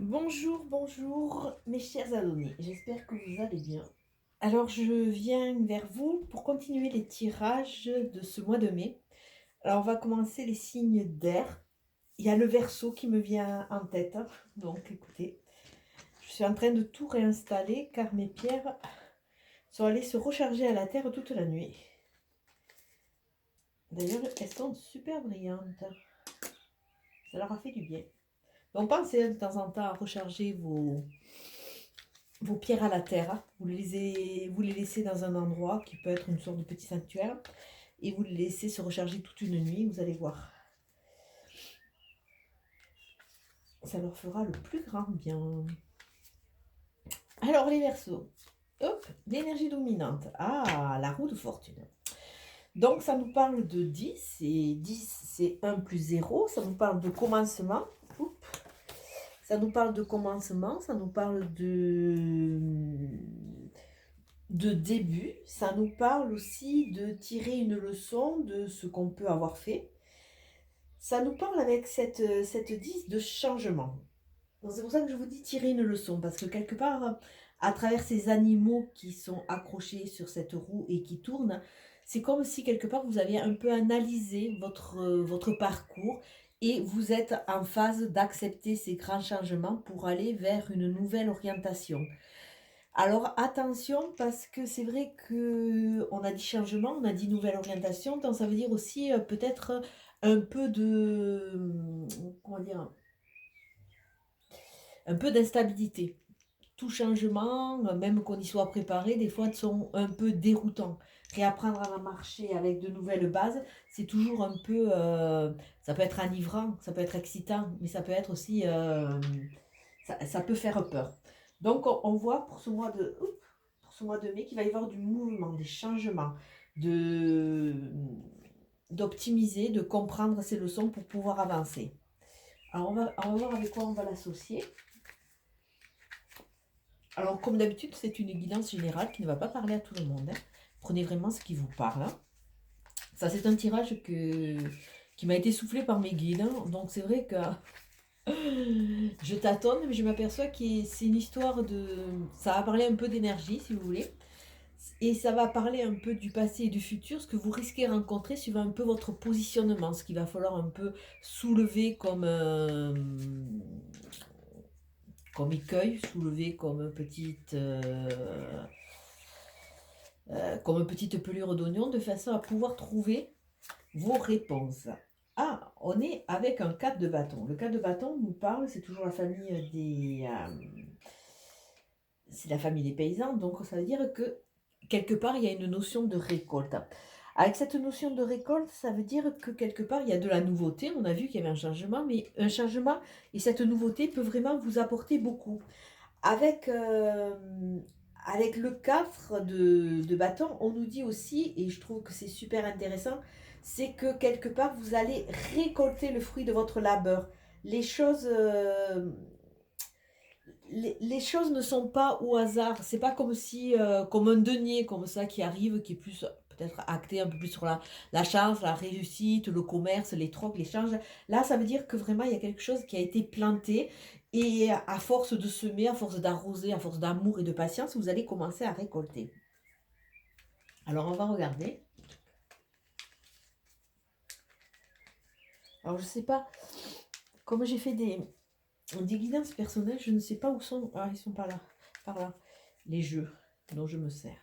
Bonjour, bonjour mes chers abonnés, j'espère que vous allez bien. Alors je viens vers vous pour continuer les tirages de ce mois de mai. Alors on va commencer les signes d'air. Il y a le Verseau qui me vient en tête, donc écoutez, je suis en train de tout réinstaller car mes pierres sont allées se recharger à la terre toute la nuit. D'ailleurs elles sont super brillantes, ça leur a fait du bien. Donc pensez de temps en temps à recharger vos pierres à la terre. Vous les laissez dans un endroit qui peut être une sorte de petit sanctuaire et vous les laissez se recharger toute une nuit, vous allez voir. Ça leur fera le plus grand bien. Alors les Verseaux, hop, l'énergie dominante. Ah, la roue de fortune. Donc ça nous parle de 10 et 10 c'est 1 plus 0, ça nous parle de commencement. Oups. Ça nous parle de commencement, ça nous parle de début, ça nous parle aussi de tirer une leçon de ce qu'on peut avoir fait. Ça nous parle avec cette 10 de changement. C'est pour ça que je vous dis tirer une leçon, parce que quelque part, à travers ces animaux qui sont accrochés sur cette roue et qui tournent, c'est comme si quelque part vous aviez un peu analysé votre parcours et vous êtes en phase d'accepter ces grands changements pour aller vers une nouvelle orientation. Alors attention parce que c'est vrai que on a dit changement, on a dit nouvelle orientation, donc ça veut dire aussi peut-être un peu de comment dire, un peu d'instabilité. Tout changement, même qu'on y soit préparé, des fois sont un peu déroutants. Réapprendre à marcher avec de nouvelles bases, c'est toujours un peu, ça peut être enivrant, ça peut être excitant, mais ça peut être aussi, ça peut faire peur. Donc on voit pour ce mois de mai qu'il va y avoir du mouvement, des changements, de d'optimiser, de comprendre ces leçons pour pouvoir avancer. Alors on va voir avec quoi on va l'associer. Alors comme d'habitude, c'est une guidance générale qui ne va pas parler à tout le monde, hein. Prenez vraiment ce qui vous parle, hein. Ça c'est un tirage qui m'a été soufflé par mes guides, hein. Donc c'est vrai que je tâtonne, mais je m'aperçois que c'est une histoire de... Ça va parler un peu d'énergie, si vous voulez. Et ça va parler un peu du passé et du futur, ce que vous risquez de rencontrer suivant un peu votre positionnement, ce qu'il va falloir un peu soulever comme écueil, soulever comme petite pelure d'oignon, de façon à pouvoir trouver vos réponses. Ah, on est avec un 4 de bâton. Le 4 de bâton nous parle, c'est toujours la famille c'est la famille des paysans, donc ça veut dire que quelque part il y a une notion de récolte. Avec cette notion de récolte, ça veut dire que quelque part il y a de la nouveauté. On a vu qu'il y avait un changement, mais un changement et cette nouveauté peut vraiment vous apporter beaucoup. Avec, avec le 4 de bâton, on nous dit aussi, et je trouve que c'est super intéressant, c'est que quelque part vous allez récolter le fruit de votre labeur. Les choses, les choses ne sont pas au hasard. C'est pas comme si, comme un denier comme ça qui arrive, qui est plus peut-être acté un peu plus sur la chance, la réussite, le commerce, les trocs, l'échange. Là, ça veut dire que vraiment il y a quelque chose qui a été planté et à force de semer, à force d'arroser, à force d'amour et de patience, vous allez commencer à récolter. Alors on va regarder. Alors je sais pas, comme j'ai fait des guidances personnelles, je ne sais pas où sont. Ah, ils sont pas là, par là, les jeux dont je me sers.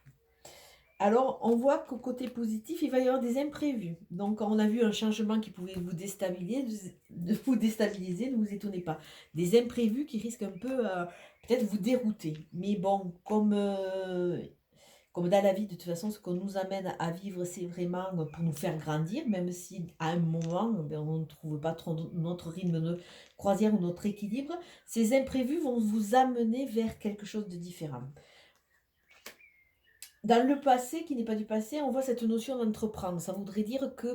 Alors, on voit qu'au côté positif, il va y avoir des imprévus. Donc, on a vu un changement qui pouvait vous déstabiliser, ne vous étonnez pas. Des imprévus qui risquent un peu, peut-être vous dérouter. Mais bon, comme dans la vie, de toute façon, ce qu'on nous amène à vivre, c'est vraiment pour nous faire grandir, même si à un moment, on ne trouve pas trop notre rythme de croisière ou notre équilibre, ces imprévus vont vous amener vers quelque chose de différent. Dans le passé, qui n'est pas du passé, on voit cette notion d'entreprendre. Ça voudrait dire que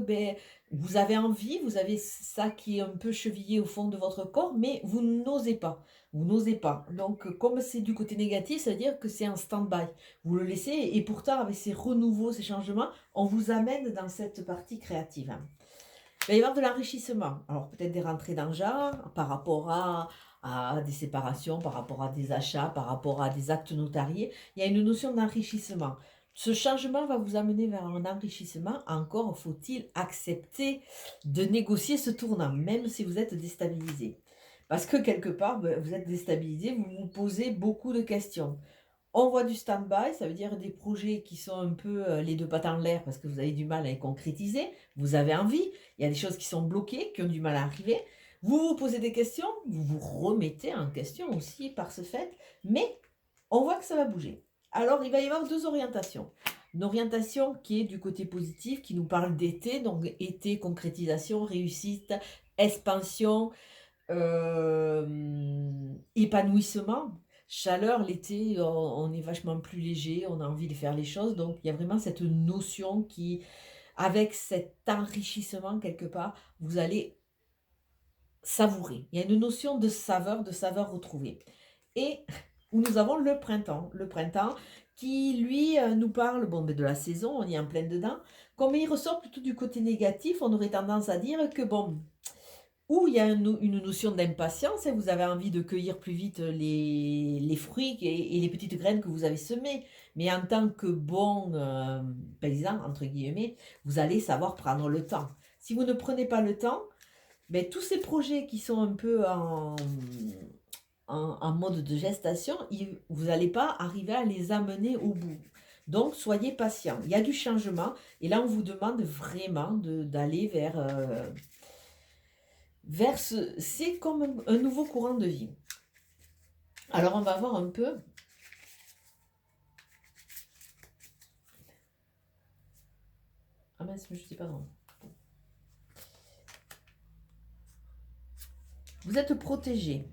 vous avez envie, vous avez ça qui est un peu chevillé au fond de votre corps, mais vous n'osez pas. Vous n'osez pas. Donc, comme c'est du côté négatif, ça veut dire que c'est en stand-by. Vous le laissez, et pourtant, avec ces renouveaux, ces changements, on vous amène dans cette partie créative. Il va y avoir de l'enrichissement. Alors, peut-être des rentrées d'argent par rapport à des séparations, par rapport à des achats, par rapport à des actes notariés. Il y a une notion d'enrichissement. Ce changement va vous amener vers un enrichissement. Encore faut-il accepter de négocier ce tournant, même si vous êtes déstabilisé. Parce que quelque part, vous êtes déstabilisé, vous vous posez beaucoup de questions. On voit du stand-by, ça veut dire des projets qui sont un peu les deux pattes en l'air parce que vous avez du mal à les concrétiser. Vous avez envie, il y a des choses qui sont bloquées, qui ont du mal à arriver. Vous vous posez des questions, vous vous remettez en question aussi par ce fait, mais on voit que ça va bouger. Alors, il va y avoir deux orientations. Une orientation qui est du côté positif, qui nous parle d'été, donc été, concrétisation, réussite, expansion, épanouissement, chaleur. L'été, on est vachement plus léger, on a envie de faire les choses. Donc, il y a vraiment cette notion qui, avec cet enrichissement quelque part, vous allez savourer. Il y a une notion de saveur retrouvée. Et où nous avons le printemps. Le printemps qui, lui, nous parle de la saison, on y est en plein dedans. Comme il ressort plutôt du côté négatif, on aurait tendance à dire que, où il y a une notion d'impatience et vous avez envie de cueillir plus vite les fruits et les petites graines que vous avez semées. Mais en tant que bon paysan, entre guillemets, vous allez savoir prendre le temps. Si vous ne prenez pas le temps, tous ces projets qui sont un peu en mode de gestation, vous n'allez pas arriver à les amener au bout. Donc, soyez patient. Il y a du changement et là, on vous demande vraiment d'aller vers c'est comme un nouveau courant de vie. Alors, on va voir un peu. Ah mince, je ne sais pas vraiment. Vous êtes protégé.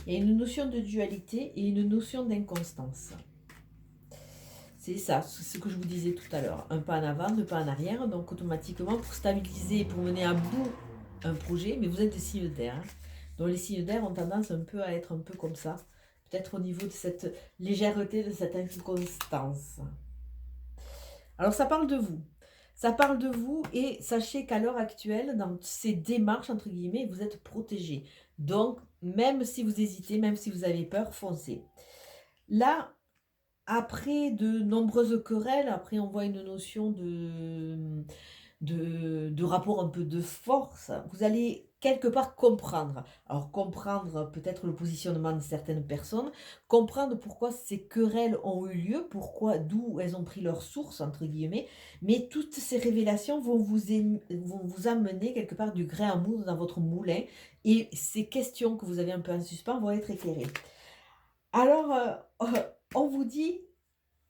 Il y a une notion de dualité et une notion d'inconstance. C'est ça, ce que je vous disais tout à l'heure. Un pas en avant, deux pas en arrière. Donc, automatiquement, pour stabiliser, pour mener à bout un projet, mais vous êtes des signes d'air. Donc, les signes d'air ont tendance un peu à être un peu comme ça. Peut-être au niveau de cette légèreté, de cette inconstance. Alors, ça parle de vous. Ça parle de vous et sachez qu'à l'heure actuelle, dans ces démarches, entre guillemets, vous êtes protégé. Donc, même si vous hésitez, même si vous avez peur, foncez. Là, après de nombreuses querelles, après on voit une notion de rapport un peu de force, vous allez quelque part comprendre. Alors comprendre peut-être le positionnement de certaines personnes, comprendre pourquoi ces querelles ont eu lieu, pourquoi, d'où elles ont pris leur source, entre guillemets, mais toutes ces révélations vont vous amener quelque part du grain à moudre dans votre moulin et ces questions que vous avez un peu en suspens vont être éclairées. Alors, on vous dit,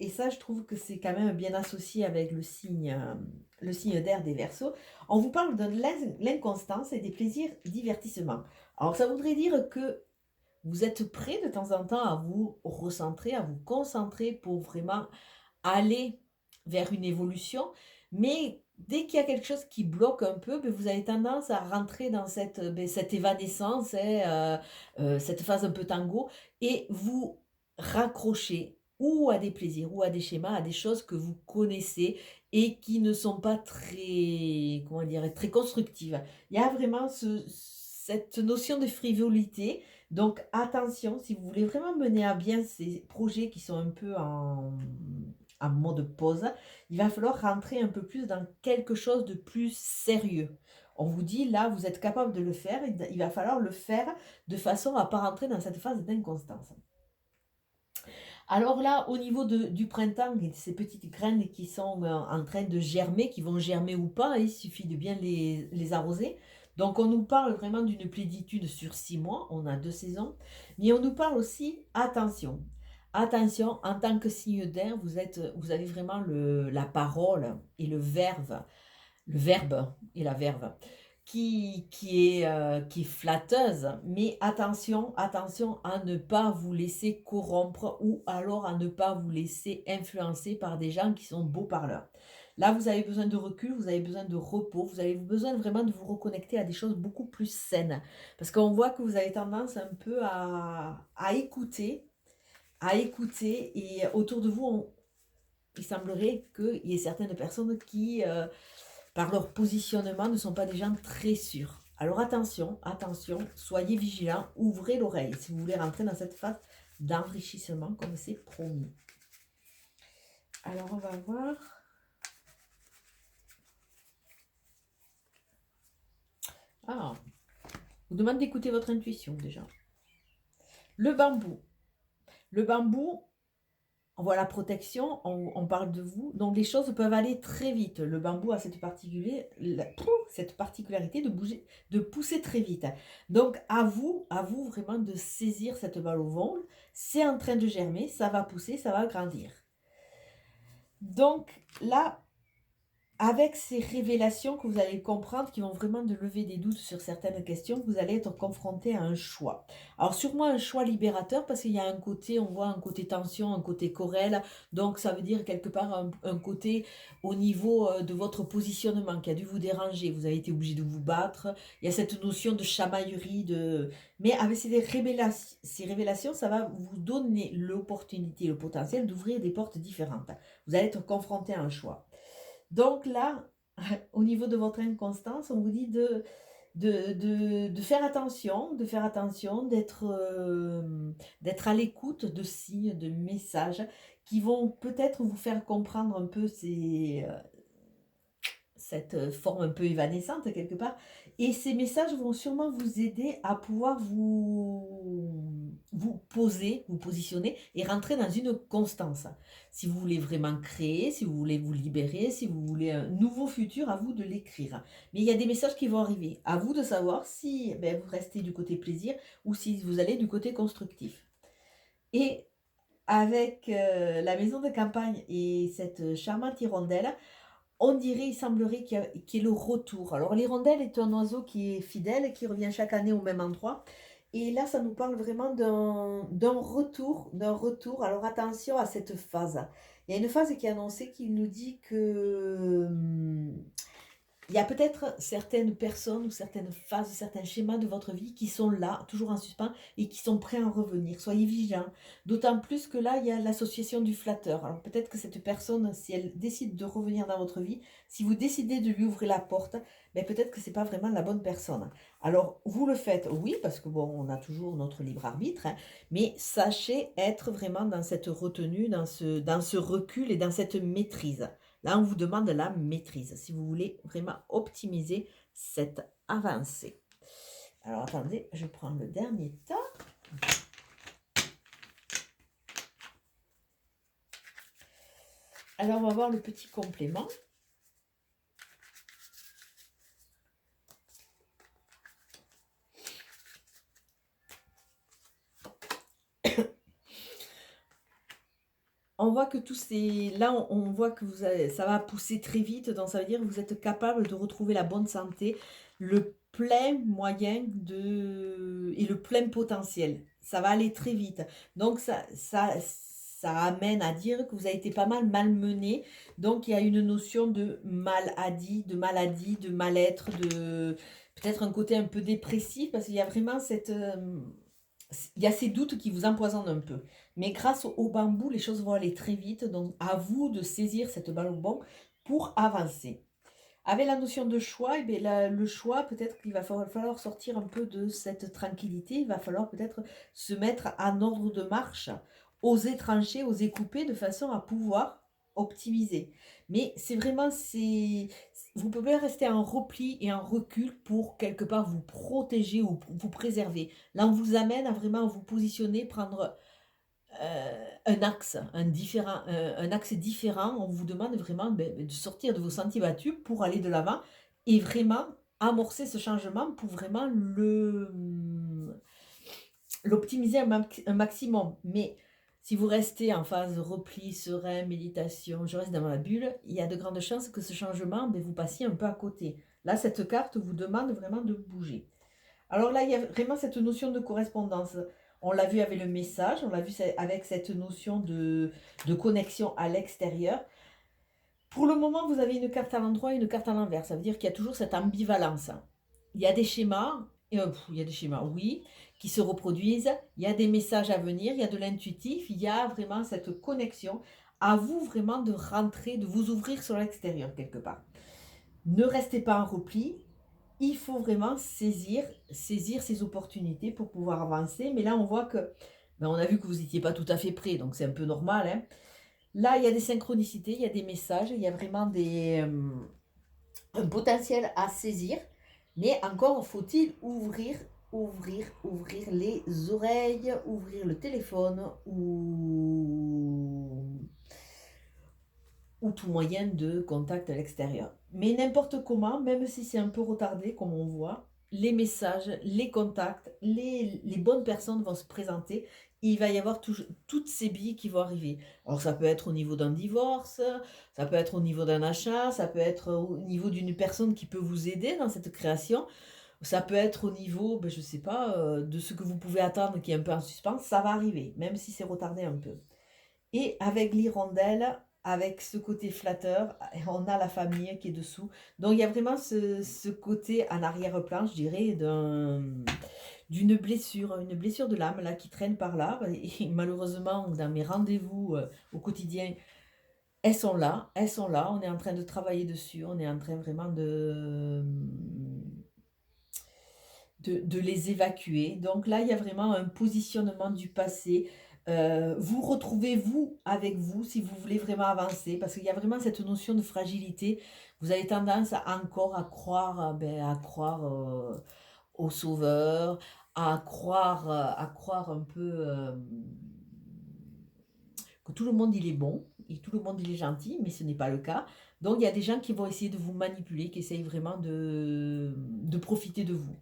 et ça je trouve que c'est quand même bien associé avec le signe d'air des Verseaux, on vous parle de l'inconstance et des plaisirs divertissements. Alors ça voudrait dire que vous êtes prêt de temps en temps à vous recentrer, à vous concentrer pour vraiment aller vers une évolution, mais dès qu'il y a quelque chose qui bloque un peu, vous avez tendance à rentrer dans cette évanescence, cette phase un peu tango, et vous raccrocher ou à des plaisirs, ou à des schémas, à des choses que vous connaissez et qui ne sont pas très, comment dire, très constructives. Il y a vraiment cette notion de frivolité. Donc attention, si vous voulez vraiment mener à bien ces projets qui sont un peu en mode pause, il va falloir rentrer un peu plus dans quelque chose de plus sérieux. On vous dit, là, vous êtes capable de le faire, il va falloir le faire de façon à ne pas rentrer dans cette phase d'inconstance. Alors là, au niveau du printemps, ces petites graines qui sont en train de germer, qui vont germer ou pas, il suffit de bien les arroser. Donc on nous parle vraiment d'une plénitude sur 6 mois, on a 2 saisons, mais on nous parle aussi, attention, attention, en tant que signe d'air, vous avez vraiment la parole et le verbe et la verve qui est flatteuse, mais attention à ne pas vous laisser corrompre ou alors à ne pas vous laisser influencer par des gens qui sont beaux parleurs. Là, vous avez besoin de recul, vous avez besoin de repos, vous avez besoin vraiment de vous reconnecter à des choses beaucoup plus saines. Parce qu'on voit que vous avez tendance un peu à écouter, et autour de vous, il semblerait qu'il y ait certaines personnes qui par leur positionnement, ne sont pas des gens très sûrs. Alors attention, attention, soyez vigilants, ouvrez l'oreille si vous voulez rentrer dans cette phase d'enrichissement comme c'est promis. Alors on va voir. Ah, vous demande d'écouter votre intuition déjà. Le bambou. Le bambou, on voit la protection, on parle de vous. Donc les choses peuvent aller très vite. Le bambou a cette particularité de bouger, de pousser très vite. Donc à vous vraiment de saisir cette balle au vol. C'est en train de germer, ça va pousser, ça va grandir. Donc là, avec ces révélations que vous allez comprendre, qui vont vraiment de lever des doutes sur certaines questions, vous allez être confronté à un choix. Alors sûrement un choix libérateur, parce qu'il y a un côté, on voit un côté tension, un côté querelle, donc ça veut dire quelque part un côté au niveau de votre positionnement qui a dû vous déranger, vous avez été obligé de vous battre, il y a cette notion de chamaillerie, mais avec ces révélations, ça va vous donner l'opportunité, le potentiel d'ouvrir des portes différentes. Vous allez être confronté à un choix. Donc là, au niveau de votre inconstance, on vous dit de faire attention, d'être à l'écoute de signes, de messages qui vont peut-être vous faire comprendre un peu cette forme un peu évanescente quelque part. Et ces messages vont sûrement vous aider à pouvoir vous poser, vous positionner et rentrer dans une constance. Si vous voulez vraiment créer, si vous voulez vous libérer, si vous voulez un nouveau futur, à vous de l'écrire. Mais il y a des messages qui vont arriver. À vous de savoir si vous restez du côté plaisir ou si vous allez du côté constructif. Et avec la maison de campagne et cette charmante hirondelle, on dirait, il semblerait qu'il y ait le retour. Alors l'hirondelle est un oiseau qui est fidèle, qui revient chaque année au même endroit. Et là, ça nous parle vraiment d'un retour, d'un retour. Alors attention à cette phase. Il y a une phase qui est annoncée qui nous dit que il y a peut-être certaines personnes ou certaines phases, certains schémas de votre vie qui sont là, toujours en suspens, et qui sont prêts à en revenir. Soyez vigilants. D'autant plus que là, il y a l'association du flatteur. Alors peut-être que cette personne, si elle décide de revenir dans votre vie, si vous décidez de lui ouvrir la porte, peut-être que ce n'est pas vraiment la bonne personne. Alors, vous le faites, oui, parce que bon, on a toujours notre libre arbitre, hein, mais sachez être vraiment dans cette retenue, dans ce recul et dans cette maîtrise. Là, on vous demande la maîtrise, si vous voulez vraiment optimiser cette avancée. Alors, attendez, je prends le dernier tas. Alors, on va voir le petit complément. On voit que tous ces... Là, on voit que ça va pousser très vite, donc ça veut dire que vous êtes capable de retrouver la bonne santé, le plein moyen et le plein potentiel. Ça va aller très vite. Donc, ça amène à dire que vous avez été pas mal malmené. Donc, il y a une notion de maladie, de mal-être, de peut-être un côté un peu dépressif, parce qu'il y a vraiment il y a ces doutes qui vous empoisonnent un peu. Mais grâce au bambou, les choses vont aller très vite. Donc, à vous de saisir cette balle au bon pour avancer. Avec la notion de choix, le choix, peut-être qu'il va falloir sortir un peu de cette tranquillité. Il va falloir peut-être se mettre en ordre de marche, oser trancher, oser couper de façon à pouvoir optimiser. Mais c'est vraiment, vous pouvez rester en repli et en recul pour quelque part vous protéger ou vous préserver. Là, on vous amène à vraiment vous positionner, prendre un axe, un axe différent. On vous demande vraiment de sortir de vos sentiers battus pour aller de l'avant et vraiment amorcer ce changement pour vraiment l'optimiser un maximum. Mais si vous restez en phase repli, serein, méditation, je reste dans ma bulle, il y a de grandes chances que ce changement, vous passiez un peu à côté. Là, cette carte vous demande vraiment de bouger. Alors là, il y a vraiment cette notion de correspondance. On l'a vu avec le message, on l'a vu avec cette notion de connexion à l'extérieur. Pour le moment, vous avez une carte à l'endroit et une carte à l'envers. Ça veut dire qu'il y a toujours cette ambivalence. Il y a des schémas, oui, qui se reproduisent. Il y a des messages à venir, il y a de l'intuitif, il y a vraiment cette connexion. À vous vraiment de rentrer, de vous ouvrir sur l'extérieur quelque part. Ne restez pas en repli. il faut vraiment saisir ces opportunités pour pouvoir avancer. Mais là, on voit que, ben, on a vu que vous n'étiez pas tout à fait prêt, donc c'est un peu normal, hein. Là, il y a des synchronicités, il y a des messages, il y a vraiment un potentiel à saisir. Mais encore faut-il ouvrir les oreilles, ouvrir le téléphone ou tout moyen de contact à l'extérieur. Mais n'importe comment, même si c'est un peu retardé, comme on voit, les messages, les contacts, les bonnes personnes vont se présenter. Et il va y avoir toutes ces billes qui vont arriver. Alors ça peut être au niveau d'un divorce, ça peut être au niveau d'un achat, ça peut être au niveau d'une personne qui peut vous aider dans cette création. Ça peut être au niveau, ben, je ne sais pas, de ce que vous pouvez attendre qui est un peu en suspens. Ça va arriver, même si c'est retardé un peu. Et avec l'hirondelle, avec ce côté flatteur, on a la famille qui est dessous. Donc il y a vraiment ce côté en arrière-plan, je dirais, d'une blessure, une blessure de l'âme là qui traîne par là. Et malheureusement, dans mes rendez-vous au quotidien, elles sont là. On est en train de travailler dessus, on est en train vraiment de les évacuer. Donc là, il y a vraiment un positionnement du passé. Vous retrouvez vous avec vous si vous voulez vraiment avancer, parce qu'il y a vraiment cette notion de fragilité. Vous avez tendance encore à croire au sauveur, à croire un peu que tout le monde il est bon et tout le monde il est gentil, mais ce n'est pas le cas. Donc il y a des gens qui vont essayer de vous manipuler, qui essayent vraiment de profiter de vous.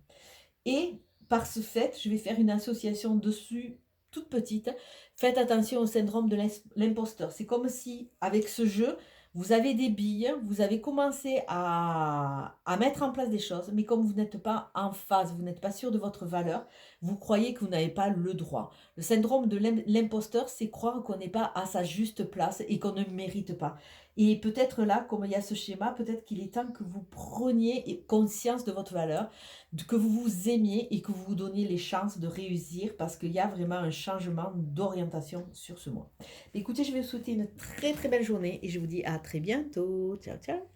Et par ce fait, je vais faire une association dessus, toute petite. Faites attention au syndrome de l'imposteur. C'est comme si, avec ce jeu, vous avez des billes, vous avez commencé à mettre en place des choses, mais comme vous n'êtes pas en phase, vous n'êtes pas sûr de votre valeur, vous croyez que vous n'avez pas le droit. Le syndrome de l'imposteur, c'est croire qu'on n'est pas à sa juste place et qu'on ne mérite pas. Et peut-être là, comme il y a ce schéma, peut-être qu'il est temps que vous preniez conscience de votre valeur, que vous vous aimiez et que vous vous donniez les chances de réussir parce qu'il y a vraiment un changement d'orientation sur ce mois. Écoutez, je vais vous souhaiter une très très belle journée et je vous dis à très bientôt. Ciao, ciao.